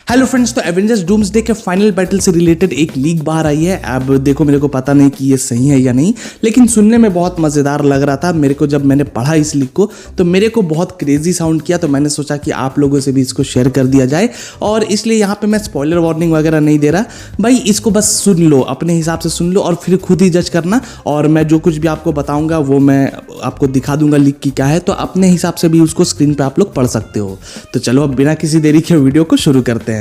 Hello friends, तो Avengers doomsday के final battle से रिलेटेड एक लीक बाहर आई है। अब देखो, मेरे को पता नहीं कि ये सही है या नहीं, लेकिन सुनने में बहुत मज़ेदार लग रहा था मेरे को। जब मैंने पढ़ा इस लीक को तो मेरे को बहुत क्रेजी साउंड किया, तो मैंने सोचा कि आप लोगों से भी इसको शेयर कर दिया जाए। और इसलिए यहाँ पे मैं स्पॉइलर वार्निंग वगैरह नहीं दे रहा भाई, इसको बस सुन लो, अपने हिसाब से सुन लो और फिर खुद ही जज करना। और मैं जो कुछ भी आपको बताऊँगा वो मैं आपको दिखा दूंगा लीक की क्या है, तो अपने हिसाब से भी उसको स्क्रीन पर आप लोग पढ़ सकते हो। तो चलो अब बिना किसी देरी के वीडियो को शुरू करते हैं।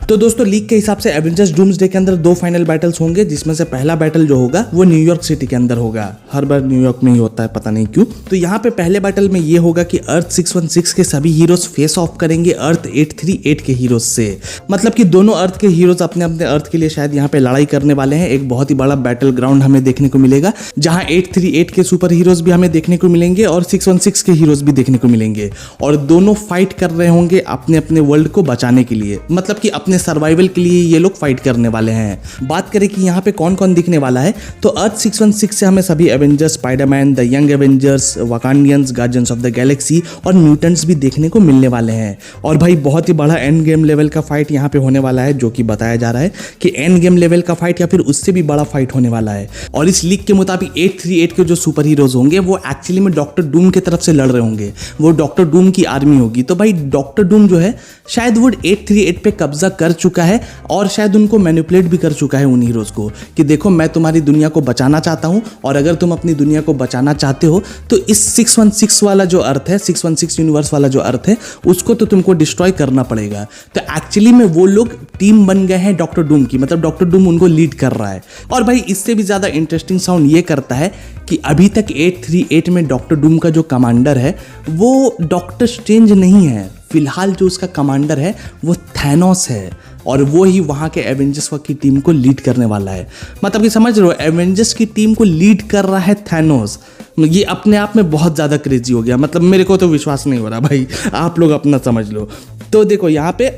तो दोस्तों, लीक के हिसाब से एवेंजर्स डूम्सडे के अंदर 2 फाइनल बैटल्स होंगे, जिसमें से पहला बैटल जो होगा वो न्यूयॉर्क सिटी के अंदर होगा। हर बार न्यूयॉर्क में ही होता है, पता नहीं क्यों। तो यहाँ पे पहले बैटल में ये होगा कि अर्थ 616 के सभी हीरोज फेस ऑफ करेंगे अर्थ 838 के हीरोज से। मतलब कि दोनों अर्थ के हीरोज अपने अपने अर्थ के लिए शायद यहाँ पे लड़ाई करने वाले हैं। एक बहुत ही बड़ा बैटल ग्राउंड हमें देखने को मिलेगा, जहाँ 838 के सुपर हीरोज भी हमें देखने को मिलेंगे और 616 के हीरोज भी देखने को मिलेंगे। और दोनों फाइट कर रहे होंगे अपने अपने वर्ल्ड को बचाने के लिए, मतलब कि अपने सर्वाइवल के लिए ये लोग फाइट करने वाले हैं। बात करें कि यहाँ पे कौन कौन दिखने वाला है, तो अर्थ 616 से हमें सभी Avengers, Spiderman, the young Avengers, Wakandians, Guardians of the Galaxy और म्यूटेंट्स भी देखने को मिलने वाले हैं। और भाई बहुत ही बड़ा एंड गेम लेवल का फाइट यहाँ पे होने वाला है, जो कि बताया जा रहा है कि एंड गेम लेवल का फाइट या फिर उससे भी बड़ा फाइट होने वाला है। और इस लीक के मुताबिक 838 के जो सुपर हीरोज होंगे वो एक्चुअली में डॉक्टर डूम की तरफ से लड़ रहे होंगे। वो डॉक्टर डूम की आर्मी होगी। तो भाई डॉक्टर डूम जो है शायद वो 838 पे कब्जा कर चुका है और शायद उनको मैनिपुलेट भी कर चुका है उन हीरोज को, कि देखो मैं तुम्हारी दुनिया को बचाना चाहता हूं और अगर तुम अपनी दुनिया को बचाना चाहते हो तो इस 616 वाला जो अर्थ है, 616 यूनिवर्स वाला जो अर्थ है, उसको तो तुमको डिस्ट्रॉय करना पड़ेगा। तो एक्चुअली में वो लोग टीम बन गए हैं डॉक्टर डूम की, मतलब डॉक्टर डूम उनको लीड कर रहा है। और भाई इससे भी ज्यादा इंटरेस्टिंग साउंड ये करता है कि अभी तक 838 में डॉक्टर डूम का जो कमांडर है वो डॉक्टर स्ट्रेंज नहीं है। फिलहाल जो उसका कमांडर है वो थैनोस है और वो ही वहाँ के एवेंजर्स की टीम को लीड करने वाला है। मतलब कि समझ रहे हो, एवेंजर्स की टीम को लीड कर रहा है थैनोस। ये अपने आप में बहुत ज़्यादा क्रेजी हो गया, मतलब मेरे को तो विश्वास नहीं हो रहा भाई, आप लोग अपना समझ लो। तो देखो यहाँ पे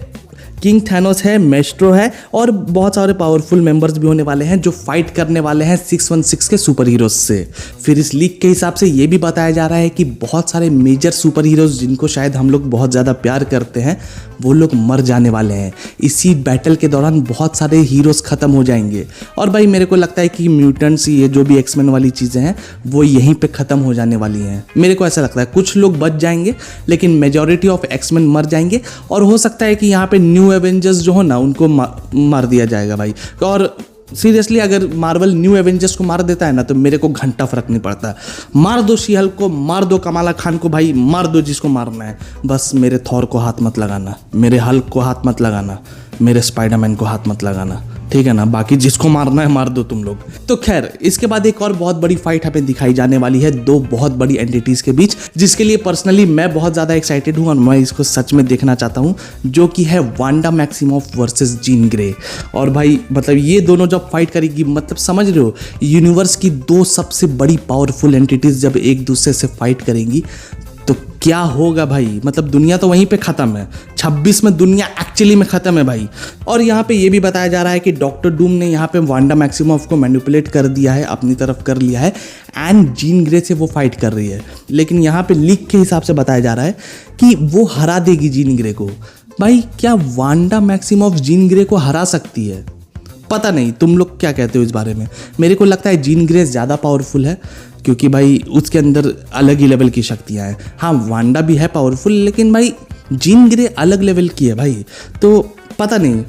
किंग थैनोस है, मेस्ट्रो है और बहुत सारे पावरफुल मेंबर्स भी होने वाले हैं जो फाइट करने वाले हैं 616 के सुपर हीरोज से। फिर इस लीक के हिसाब से ये भी बताया जा रहा है कि बहुत सारे मेजर सुपर हीरोज जिनको शायद हम लोग बहुत ज़्यादा प्यार करते हैं वो लोग मर जाने वाले हैं। इसी बैटल के दौरान बहुत सारे हीरोज खत्म हो जाएंगे। और भाई मेरे को लगता है कि म्यूटेंट्स, ये जो भी एक्समैन वाली चीज़ें हैं वो यहीं पे ख़त्म हो जाने वाली हैं। मेरे को ऐसा लगता है कुछ लोग बच जाएंगे लेकिन मेजॉरिटी ऑफ एक्समैन मर जाएंगे। और हो सकता है कि यहाँ पे न्यू एवेंजर्स जो हो ना उनको मार दिया जाएगा भाई। और सीरियसली अगर मार्वल न्यू एवेंजर्स को मार देता है ना तो मेरे को घंटा फर्क नहीं पड़ता। मार दो शी हल्क को, मार दो कमाला खान को, भाई मार दो जिसको मारना है। बस मेरे थॉर को हाथ मत लगाना, मेरे हल्क को हाथ मत लगाना, मेरे स्पाइडरमैन को हाथ मत लगाना, ठीक है ना। बाकी जिसको मारना है मार दो तुम लोग। तो खैर इसके बाद एक और बहुत बड़ी फाइट हमें दिखाई जाने वाली है दो बहुत बड़ी एंटिटीज के बीच, जिसके लिए पर्सनली मैं बहुत ज़्यादा एक्साइटेड हूँ और मैं इसको सच में देखना चाहता हूँ, जो कि है Wanda Maximoff versus Jean Grey. और भाई मतलब ये दोनों जब फाइट करेगी, मतलब समझ रहे हो, यूनिवर्स की 2 सबसे बड़ी पावरफुल एंटिटीज जब एक दूसरे से फाइट करेंगी तो क्या होगा भाई। मतलब दुनिया तो वहीं पे ख़त्म है, 26 में दुनिया एक्चुअली में ख़त्म है भाई। और यहाँ पे ये भी बताया जा रहा है कि डॉक्टर डूम ने यहाँ पे वांडा मैक्सिमॉफ को मैनिपुलेट कर दिया है, अपनी तरफ कर लिया है एंड जीन ग्रे से वो फाइट कर रही है। लेकिन यहाँ पे लीक के हिसाब से बताया जा रहा है कि वो हरा देगी जीन ग्रे को। भाई क्या वांडा मैक्सिमॉफ जीन ग्रे को हरा सकती है? पता नहीं, तुम लोग क्या कहते हो इस बारे में। मेरे को लगता है जीन ग्रे ज़्यादा पावरफुल है, क्योंकि भाई उसके अंदर अलग ही लेवल की शक्तियाँ हैं। हाँ वांडा भी है पावरफुल, लेकिन भाई जीन ग्रे अलग लेवल की है भाई। तो पता नहीं,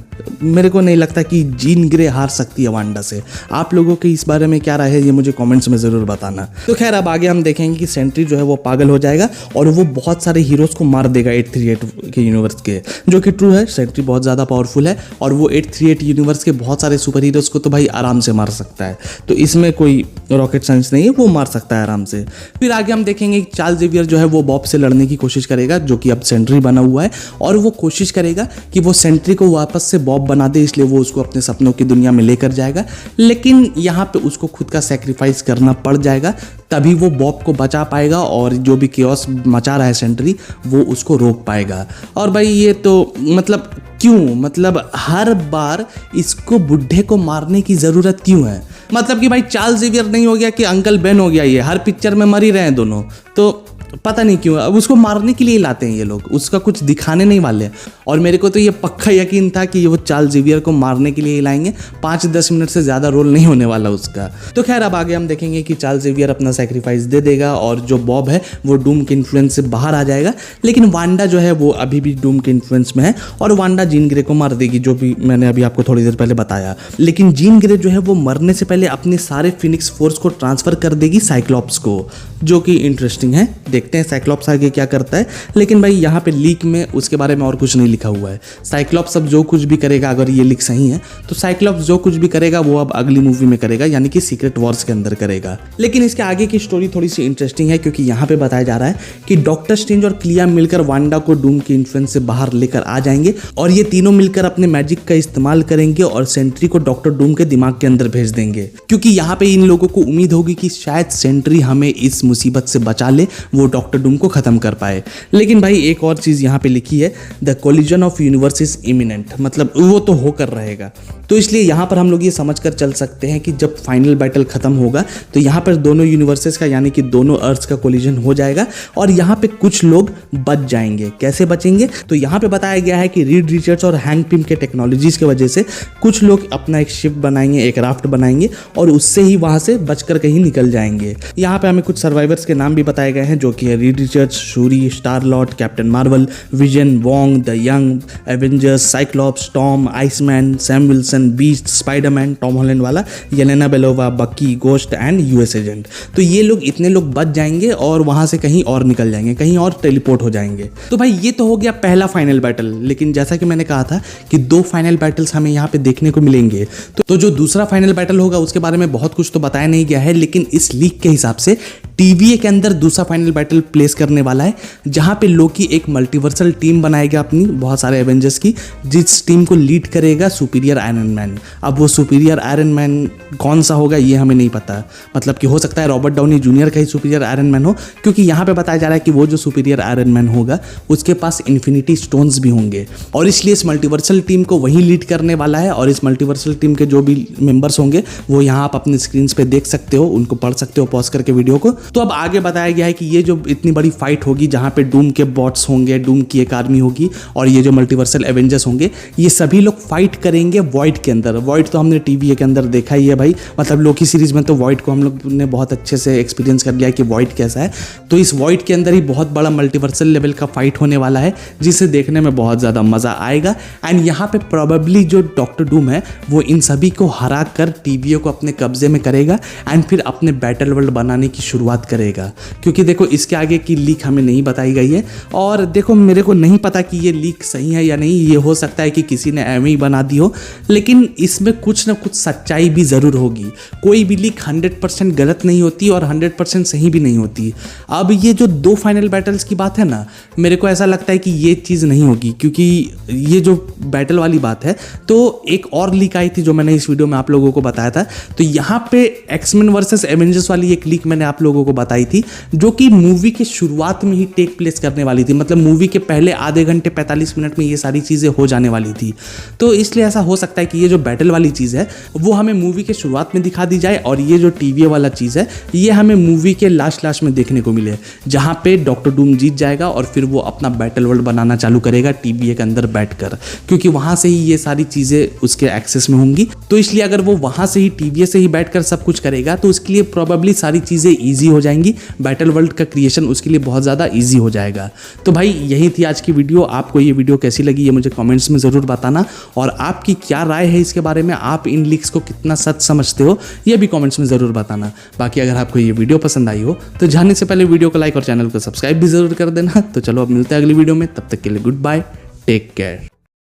मेरे को नहीं लगता कि जीन ग्रे हार सकती है वांडा से। आप लोगों के इस बारे में क्या राय है ये मुझे कमेंट्स में ज़रूर बताना। तो खैर अब आगे हम देखेंगे कि सेंट्री जो है वो पागल हो जाएगा और वो बहुत सारे हीरोज़ को मार देगा 838 के यूनिवर्स के, जो कि ट्रू है। सेंट्री बहुत ज़्यादा पावरफुल है और वो 838 यूनिवर्स के बहुत सारे सुपर हीरोज़ को तो भाई आराम से मार सकता है। तो इसमें कोई रॉकेट साइंस नहीं है, वो मार सकता है आराम से। फिर आगे हम देखेंगे कि चार्ल्स जेवियर जो है वो बॉब से लड़ने की कोशिश करेगा, जो कि अब सेंट्री बना हुआ है, और वो कोशिश करेगा कि वो सेंट्री को वापस से बॉब बना दे, इसलिए वो उसको अपने सपनों की दुनिया में लेकर जाएगा। लेकिन यहाँ पे उसको खुद का सेक्रीफाइस करना पड़ जाएगा, तभी वो बॉब को बचा पाएगा और जो भी केओस मचा रहा है सेंट्री वो उसको रोक पाएगा। और भाई ये तो मतलब क्यों, मतलब हर बार इसको बुढ़े को मारने की ज़रूरत क्यों है? मतलब कि भाई चार्ल्स जेवियर नहीं हो गया कि अंकल बेन हो गया, ये हर पिक्चर में मर ही रहे हैं दोनों। तो पता नहीं क्यों अब उसको मारने के लिए लाते हैं ये लोग, उसका कुछ दिखाने नहीं वाले हैं। और मेरे को तो ये पक्का यकीन था कि वो चार्ल्स ज़ेवियर को मारने के लिए लाएंगे, 5-10 मिनट से ज़्यादा रोल नहीं होने वाला उसका। तो खैर अब आगे हम देखेंगे कि चार्ल्स ज़ेवियर अपना सेक्रीफाइस दे देगा और जो बॉब है वो डूम के इन्फ्लुएंस से बाहर आ जाएगा, लेकिन वांडा जो है वो अभी भी डूम के इन्फ्लुएंस में है और वांडा जीन ग्रे को मार देगी, जो भी मैंने अभी आपको थोड़ी देर पहले बताया। लेकिन जीन ग्रे जो है वो मरने से पहले अपने सारे फिनिक्स फोर्स को ट्रांसफर कर देगी साइक्लॉप्स को, जो कि इंटरेस्टिंग है। देखते हैं साइक्लॉप्स आगे क्या करता है। लेकिन भाई यहाँ पे लीक में उसके बारे में और कुछ नहीं लिखा हुआ है। साइक्लॉप्स अब जो कुछ भी करेगा, अगर ये लीक सही है तो साइक्लॉप्स जो कुछ भी करेगा वो अब अगली मूवी में करेगा, यानी कि सीक्रेट वॉर्स के अंदर करेगा। लेकिन इसके आगे की स्टोरी थोड़ी सी इंटरेस्टिंग है, क्योंकि यहाँ पे बताया जा रहा है कि डॉक्टर स्ट्रेंज और क्लिया मिलकर वांडा को डूम के इन्फ्लुएंस से बाहर लेकर आ जाएंगे और ये तीनों मिलकर अपने मैजिक का इस्तेमाल करेंगे और सेंट्री को डॉक्टर डूम के दिमाग के अंदर भेज देंगे, क्योंकि यहाँ पे इन लोगों को उम्मीद होगी कि शायद सेंट्री हमें इस मुसीबत से बचा ले, वो डॉक्टर डूम को खत्म कर पाए। लेकिन भाई एक और चीज यहाँ पे लिखी है, the collision of universe is imminent, मतलब वो तो होकर रहेगा। तो इसलिए यहाँ पर हम लोग ये समझ कर चल सकते हैं कि जब फाइनल बैटल खत्म होगा तो यहाँ पर दोनों यूनिवर्सेस का, यानी कि दोनों अर्थ्स का कोलिजन हो जाएगा और यहाँ पे कुछ लोग बच जाएंगे। कैसे बचेंगे? तो यहाँ पे बताया गया है कि रीड रिचर्ड्स और हैंक पिम के टेक्नोलॉजीज की वजह से कुछ लोग अपना एक शिप बनाएंगे, एक राफ्ट बनाएंगे और उससे ही वहां से बचकर कहीं निकल जाएंगे। यहाँ पे हमें कुछ सर्वाइवर्स के नाम भी बताए गए हैं, जो कि है Reed Richards, Suri, star Lord, captain Marvel, vision, Wong, the young Avengers, Cyclops, Tom, Iceman, Sam Wilson, beast, Spiderman, Tom Holland वाला, येलेना बेलोवा, बकी, गोस्ट एंड यूएस एजेंट। तो ये लोग, इतने लोग बच जाएंगे और वहां से कहीं और निकल जाएंगे, कहीं और टेलीपोर्ट हो जाएंगे। तो भाई ये तो हो गया पहला फाइनल बैटल। लेकिन जैसा कि मैंने कहा था कि 2 फाइनल बैटल्स हमें यहाँ पे देखने को मिलेंगे। तो जो दूसरा फाइनल बैटल होगा उसके बारे में बहुत कुछ तो बताया नहीं गया है, लेकिन इस लीक के हिसाब से TVA के अंदर दूसरा फाइनल बैटल प्लेस करने वाला है, जहां पे लोकी एक मल्टीवर्सल टीम बनाएगा अपनी, बहुत सारे एवेंजर्स की, जिस टीम को लीड करेगा सुपीरियर आयरन मैन। अब वो सुपीरियर आयरन मैन कौन सा होगा ये हमें नहीं पता, मतलब कि हो सकता है रॉबर्ट डाउनी जूनियर का ही सुपीरियर आयरन मैन हो, क्योंकि यहाँ पे बताया जा रहा है कि वो जो सुपीरियर आयरन मैन होगा उसके पास इन्फिनिटी स्टोन्स भी होंगे और इसलिए इस मल्टीवर्सल टीम को वही लीड करने वाला है। और इस मल्टीवर्सल टीम के जो भी मेंबर्स होंगे वो यहाँ आप अपने स्क्रीन पे देख सकते हो, उनको पढ़ सकते हो पॉज करके वीडियो को। तो अब आगे बताया गया है कि ये जो इतनी बड़ी फाइट होगी, जहां पे डूम के बॉट्स होंगे, डूम की एक आर्मी होगी और ये जो मल्टीवर्सल एवेंजर्स होंगे, ये सभी लोग फाइट करेंगे वॉइड के अंदर। वॉइड तो हमने TVA के अंदर देखा ही है भाई, मतलब लोकी सीरीज में तो वॉइड को हम लोग ने बहुत अच्छे से एक्सपीरियंस कर लिया कि वॉइड कैसा है। तो इस वॉइड के अंदर ही बहुत बड़ा मल्टीवर्सल लेवल का फाइट होने वाला है, जिसे देखने में बहुत ज़्यादा मज़ा आएगा। एंड यहाँ पे प्रोबेबली जो डॉक्टर डूम है वो इन सभी को हरा कर TVA को अपने कब्जे में करेगा एंड फिर अपने बैटल वर्ल्ड बनाने की शुरुआत करेगा। क्योंकि देखो इसके आगे की लीक हमें नहीं बताई गई है और देखो मेरे को नहीं पता कि ये लीक सही है या नहीं, ये हो सकता है कि किसी ने एवं ही बना दी हो, लेकिन इसमें कुछ ना कुछ सच्चाई भी ज़रूर होगी। कोई भी लीक 100% गलत नहीं होती और 100% सही भी नहीं होती। अब ये जो 2 फाइनल बैटल्स की बात है ना, मेरे को ऐसा लगता है कि ये चीज़ नहीं होगी, क्योंकि ये जो बैटल वाली बात है तो एक और लीक आई थी जो मैंने इस वीडियो में आप लोगों को बताया था। तो यहाँ पे एक्समैन वर्सेस एवेंजर्स वाली एक लीक मैंने आप लोगों को बताई थी, जो कि मूवी के शुरुआत में ही टेक प्लेस करने वाली थी, मतलब मूवी के पहले आधे घंटे 45 मिनट में ये सारी चीज़ें हो जाने वाली थी। तो इसलिए ऐसा हो सकता है कि ये जो बैटल वाली चीज़ है वो हमें मूवी के शुरुआत में दिखा दी जाए और ये जो TVA वाला चीज़ है ये हमें मूवी के लास्ट में देखने को मिले, जहाँ पे डॉक्टर डूम जीत जाएगा और फिर वो अपना बैटल वर्ल्ड बनाना चालू करेगा TVA के अंदर बैठकर, क्योंकि वहाँ से ही ये सारी चीज़ें उसके एक्सेस में होंगी। तो इसलिए अगर वो वहाँ से ही TVA से ही बैठकर सब कुछ करेगा तो उसके लिए प्रोबेबली सारी चीज़ें ईजी हो जाएंगी, बैटल वर्ल्ड का क्रिएशन उसके लिए बहुत ज़्यादा ईजी हो जाएगा। तो भाई यही थी आज की वीडियो। आपको ये वीडियो कैसी लगी ये मुझे कमेंट्स में ज़रूर बताना और आपकी क्या राय है इसके बारे में, आप इन लीक्स को कितना सच समझते हो ये भी कमेंट्स में ज़रूर बताना। बाकी अगर आपको ये वीडियो पसंद आई हो तो जाने से पहले वीडियो को लाइक और चैनल को सब्सक्राइब भी ज़रूर कर देना। तो चलो अब मिलते हैं अगली वीडियो में, तब तक के लिए गुड बाय, टेक केयर।